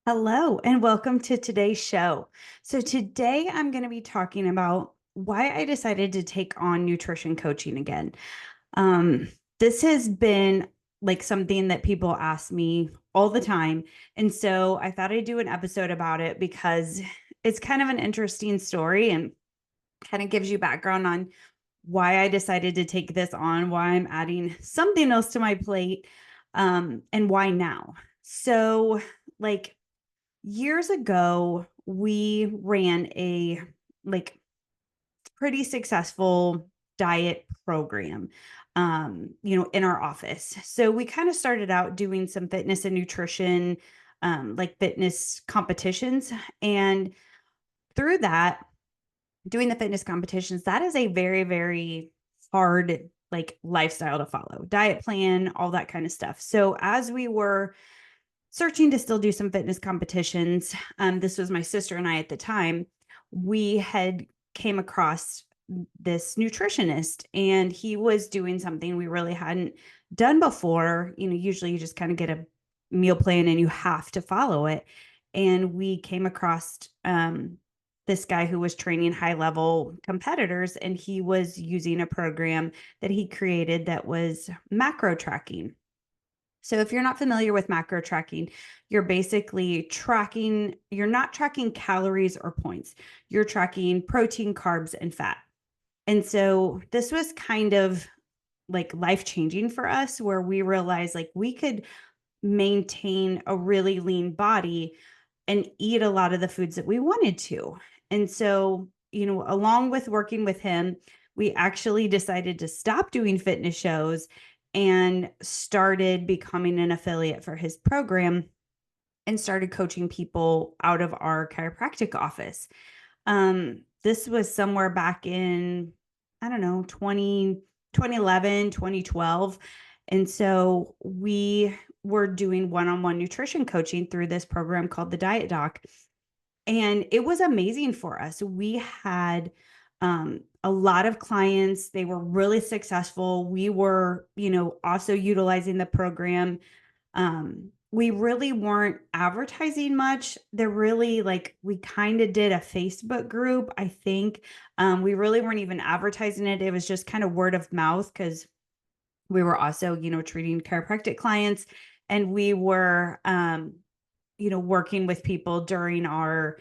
Hello, and welcome to today's show. So, today I'm going to be talking about why I decided to take on nutrition coaching again. Um, this has been like something that people ask me all the time. And so, I thought I'd do an episode about it because it's kind of an interesting story and kind of gives you background on why I decided to take this on, why I'm adding something else to my plate, and why now. So, like, years ago, we ran a like pretty successful diet program in our office. So we kind of started out doing some fitness and nutrition like fitness competitions, and through that, doing the fitness competitions, that is a very hard like lifestyle to follow. Diet plan, all that kind of stuff. So as we were searching to still do some fitness competitions. This was my sister and I at the time. We had came across this nutritionist, and he was doing something we really hadn't done before. Usually you just kind of get a meal plan and you have to follow it. And we came across this guy who was training high level competitors, and he was using a program that he created that was macro tracking. So if you're not familiar with macro tracking, you're basically tracking, you're not tracking calories or points. You're tracking protein, carbs, and fat. And so this was kind of like life changing for us, where we realized like we could maintain a really lean body and eat a lot of the foods that we wanted to. And so, along with working with him, we actually decided to stop doing fitness shows and started becoming an affiliate for his program and started coaching people out of our chiropractic office. This was somewhere back in, I don't know, 2011, 2012. And so we were doing one-on-one nutrition coaching through this program called the Diet Doc. And it was amazing for us. We had a lot of clients. They were really successful. We were, also utilizing the program. We really weren't advertising much. They're really like, we kind of did a Facebook group, I think. We really weren't even advertising it. It was just kind of word of mouth because we were also, treating chiropractic clients, and we were, working with people during our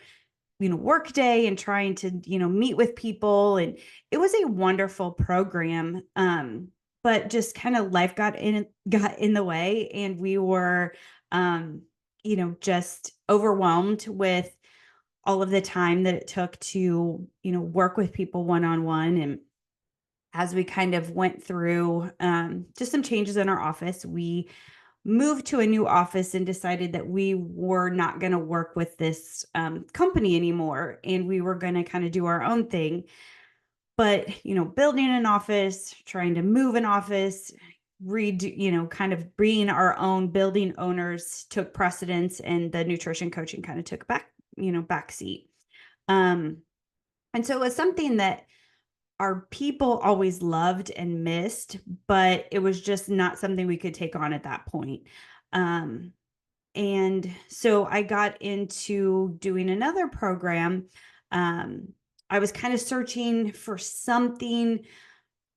work day and trying to, meet with people. And it was a wonderful program. But just kind of life got in the way, and we were, um, just overwhelmed with all of the time that it took to, work with people one-on-one. And as we kind of went through just some changes in our office, we moved to a new office and decided that we were not going to work with this company anymore, and we were going to kind of do our own thing. But building an office, trying to move an office, redo, kind of being our own building owners took precedence, and the nutrition coaching kind of took back seat. um and so it was something that our people always loved and missed, but it was just not something we could take on at that point. Um, and so I got into doing another program. Um, I was kind of searching for something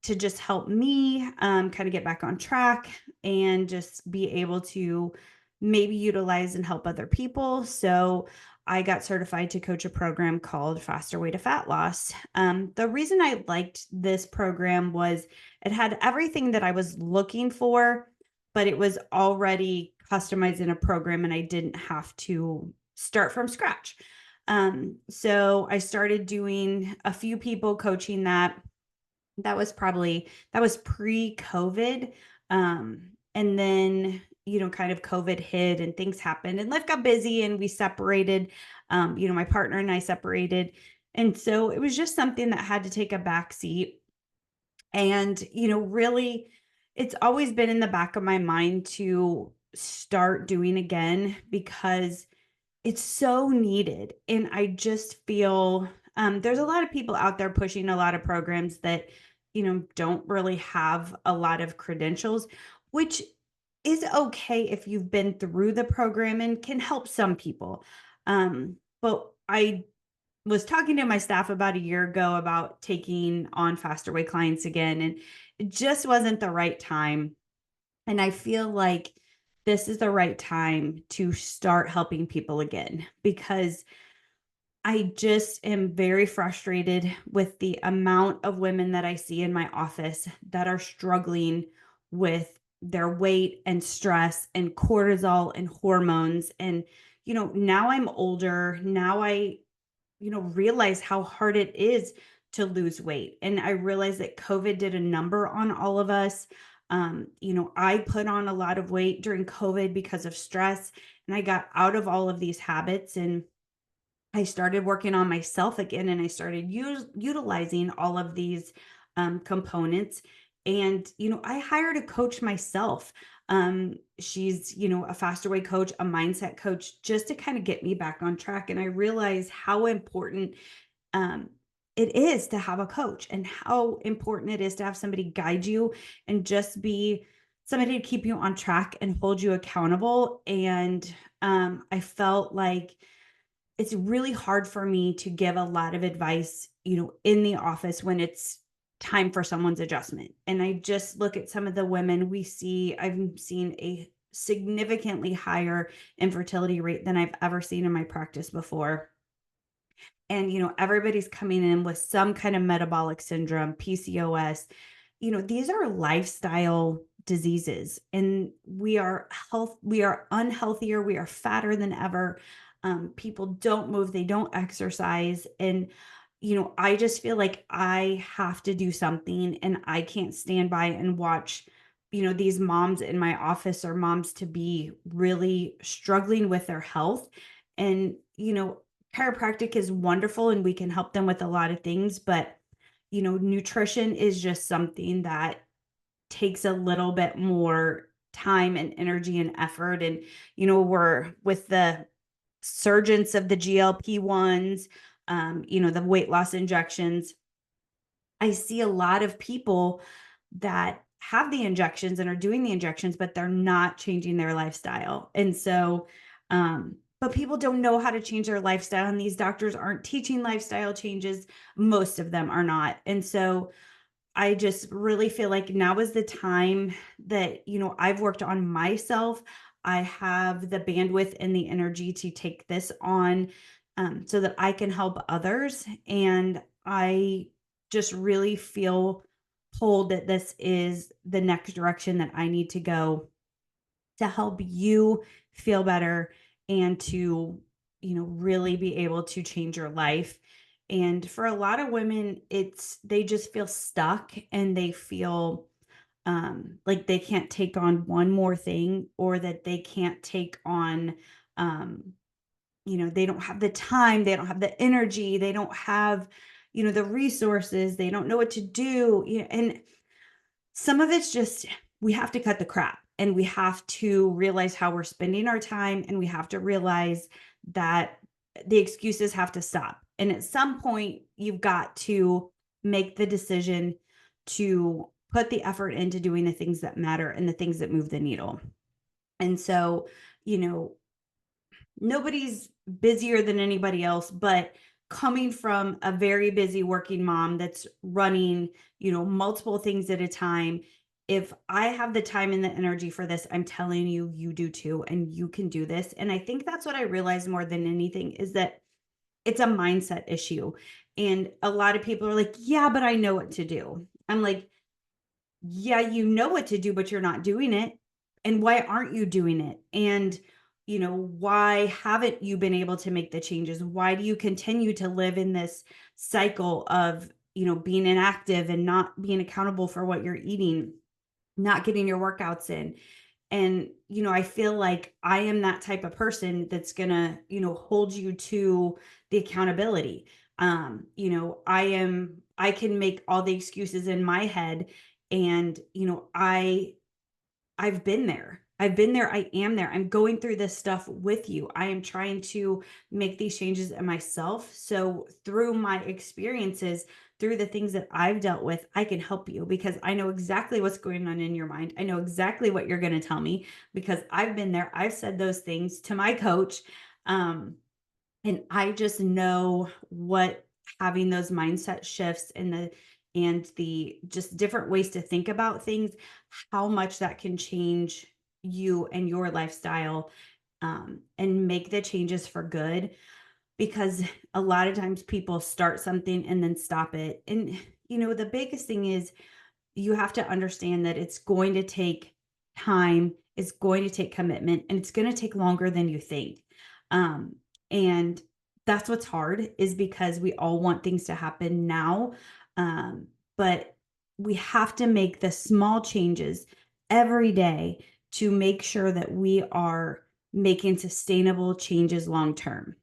to just help me kind of get back on track and just be able to maybe utilize and help other people. So I got certified to coach a program called Faster Way to Fat Loss. The reason I liked this program was it had everything that I was looking for, but it was already customized in a program, and I didn't have to start from scratch. So I started doing a few people coaching that. That was pre-COVID. And then, kind of COVID hit and things happened and life got busy and we separated. My partner and I separated. And so it was just something that had to take a back seat. And, really, it's always been in the back of my mind to start doing again because it's so needed. And I just feel there's a lot of people out there pushing a lot of programs that, don't really have a lot of credentials, which is okay if you've been through the program and can help some people. But I was talking to my staff about a year ago about taking on faster way clients again, and it just wasn't the right time. And I feel like this is the right time to start helping people again because I just am very frustrated with the amount of women that I see in my office that are struggling with their weight and stress and cortisol and hormones. And, now I'm older. Now I, realize how hard it is to lose weight. And I realize that COVID did a number on all of us. I put on a lot of weight during COVID because of stress, and I got out of all of these habits. And I started working on myself again, and I started utilizing all of these components. And, I hired a coach myself. She's, a faster way coach, a mindset coach, just to kind of get me back on track. And I realize how important um, it is to have a coach and how important it is to have somebody guide you and just be somebody to keep you on track and hold you accountable. And I felt like it's really hard for me to give a lot of advice, in the office when it's time for someone's adjustment. And I just look at some of the women we see, I've seen a significantly higher infertility rate than I've ever seen in my practice before. And, everybody's coming in with some kind of metabolic syndrome, PCOS. These are lifestyle diseases, and we are unhealthier, we are fatter than ever. People don't move, they don't exercise. And, I just feel like I have to do something, and I can't stand by and watch, these moms in my office or moms to be really struggling with their health. And, chiropractic is wonderful and we can help them with a lot of things, but nutrition is just something that takes a little bit more time and energy and effort. And, we're with the surgence of the GLP-1s, the weight loss injections. I see a lot of people that have the injections and are doing the injections, but they're not changing their lifestyle. And so, but people don't know how to change their lifestyle, and these doctors aren't teaching lifestyle changes. Most of them are not. And so, I just really feel like now is the time that, I've worked on myself. I have the bandwidth and the energy to take this on so that I can help others. And I just really feel pulled that this is the next direction that I need to go to help you feel better and to, really be able to change your life. And for a lot of women, they just feel stuck and they feel like they can't take on one more thing, or that they can't take on, um, they don't have the time, they don't have the energy, they don't have, the resources, they don't know what to do. And some of it's just we have to cut the crap, and we have to realize how we're spending our time, and we have to realize that the excuses have to stop. And at some point, you've got to make the decision to put the effort into doing the things that matter and the things that move the needle. And so, you know, nobody's busier than anybody else, but coming from a very busy working mom that's running, multiple things at a time, if I have the time and the energy for this, I'm telling you, you do too, and you can do this. And I think that's what I realized more than anything is that it's a mindset issue. And a lot of people are like, yeah, but I know what to do. I'm like, yeah, you know what to do, but you're not doing it. And why aren't you doing it? And, why haven't you been able to make the changes? Why do you continue to live in this cycle of, being inactive and not being accountable for what you're eating, not getting your workouts in? And, I feel like I am that type of person that's gonna, hold you to the accountability. I can make all the excuses in my head. And, I've been there. I've been there. I am there. I'm going through this stuff with you. I am trying to make these changes in myself. So through my experiences, through the things that I've dealt with, I can help you because I know exactly what's going on in your mind. I know exactly what you're going to tell me because I've been there. I've said those things to my coach. Um, and I just know what having those mindset shifts and the just different ways to think about things, how much that can change you and your lifestyle, and make the changes for good. Because a lot of times people start something and then stop it. And the biggest thing is you have to understand that it's going to take time, it's going to take commitment, and it's going to take longer than you think. Um, and that's what's hard is because we all want things to happen now. Um, but we have to make the small changes every day to make sure that we are making sustainable changes long term.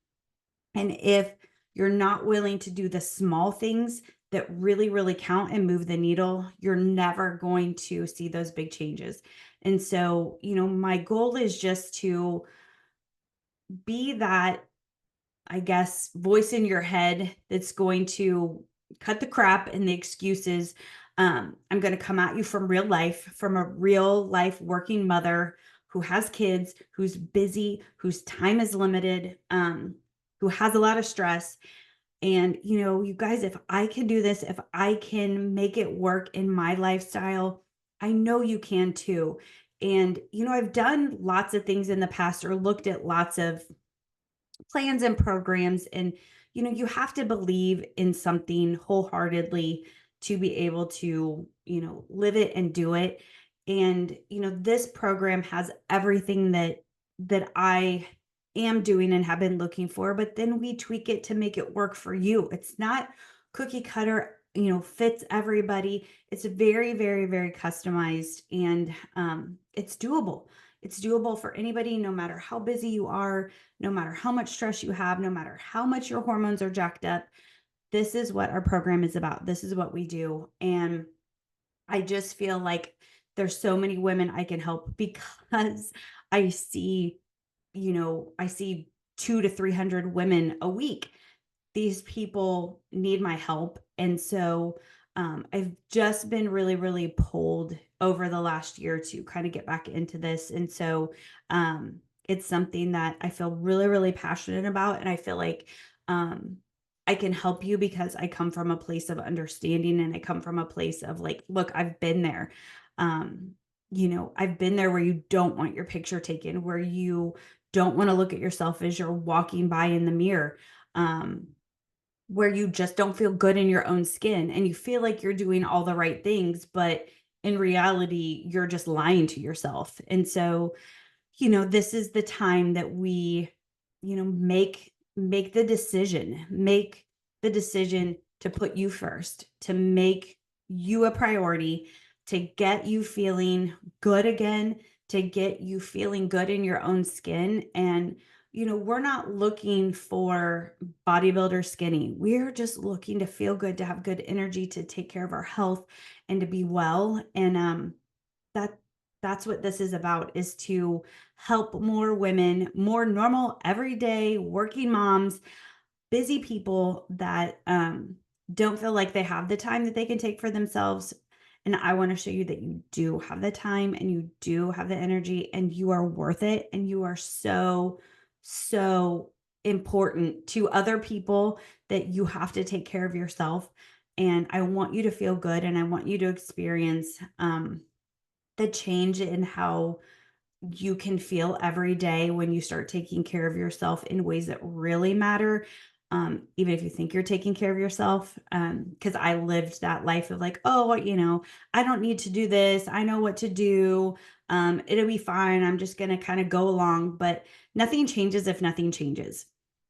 And if you're not willing to do the small things that really, really count and move the needle, you're never going to see those big changes. And so, my goal is just to be that, I guess, voice in your head that's going to cut the crap and the excuses. I'm going to come at you from real life, from a real life working mother who has kids, who's busy, whose time is limited, who has a lot of stress. And, you guys, if I can do this, if I can make it work in my lifestyle, I know you can too. And, I've done lots of things in the past or looked at lots of plans and programs. And, you have to believe in something wholeheartedly to be able to, live it and do it. And, this program has everything that I am doing and have been looking for, but then we tweak it to make it work for you. It's not cookie cutter, fits everybody. It's very, very, very customized, and it's doable. It's doable for anybody, no matter how busy you are, no matter how much stress you have, no matter how much your hormones are jacked up. This is what our program is about. This is what we do. And I just feel like there's so many women I can help because I see, I see 200 to 300 women a week. These people need my help. And so I've just been really, really pulled over the last year to kind of get back into this. And so it's something that I feel really, really passionate about. And I feel like um, I can help you because I come from a place of understanding and I come from a place of like, look, I've been there. Um, I've been there where you don't want your picture taken, where you don't want to look at yourself as you're walking by in the mirror. Um, where you just don't feel good in your own skin and you feel like you're doing all the right things, but in reality, you're just lying to yourself. And so, this is the time that we, make the decision to put you first, to make you a priority, to get you feeling good again, to get you feeling good in your own skin. And, we're not looking for bodybuilder skinny. We're just looking to feel good, to have good energy, to take care of our health and to be well. And that that's what this is about, is to help more women, more normal, everyday working moms, busy people that don't feel like they have the time that they can take for themselves. And I want to show you that you do have the time and you do have the energy and you are worth it. And you are so, so important to other people that you have to take care of yourself. And I want you to feel good and I want you to experience the change in how you can feel every day when you start taking care of yourself in ways that really matter. Even if you think you're taking care of yourself. Because I lived that life of like, oh, well, I don't need to do this. I know what to do. It'll be fine. I'm just going to kind of go along. But nothing changes if nothing changes.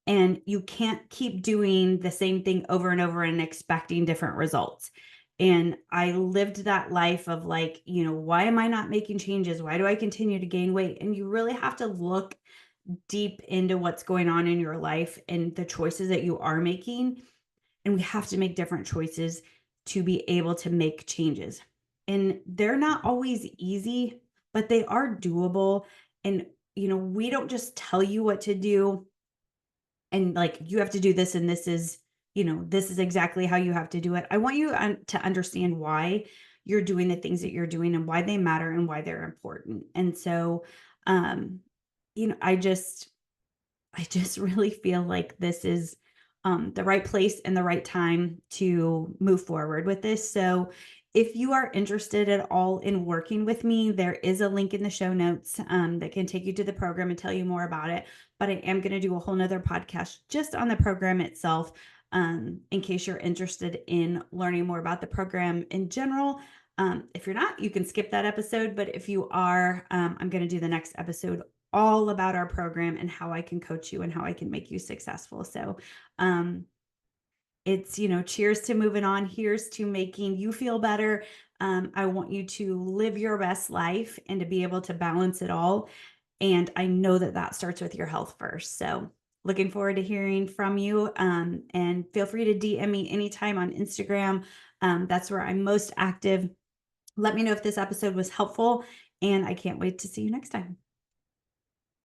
And you can't keep doing the same thing over and over and expecting different results. And I lived that life of like, why am I not making changes? Why do I continue to gain weight? And you really have to look deep into what's going on in your life and the choices that you are making. And we have to make different choices to be able to make changes. And they're not always easy, but they are doable. And, we don't just tell you what to do and like, you have to do this and this is this is exactly how you have to do it. I want you to understand why you're doing the things that you're doing and why they matter and why they're important. And so, um, I just really feel like this is the right place and the right time to move forward with this. So, if you are interested at all in working with me, there is a link in the show notes that can take you to the program and tell you more about it. But I am going to do a whole nother podcast just on the program itself, in case you're interested in learning more about the program in general. If you're not, you can skip that episode. But if you are, I'm going to do the next episode all about our program and how I can coach you and how I can make you successful. So, it's, cheers to moving on. Here's to making you feel better. I want you to live your best life and to be able to balance it all. And I know that that starts with your health first. So, looking forward to hearing from you. And feel free to DM me anytime on Instagram. That's where I'm most active. Let me know if this episode was helpful, and I can't wait to see you next time.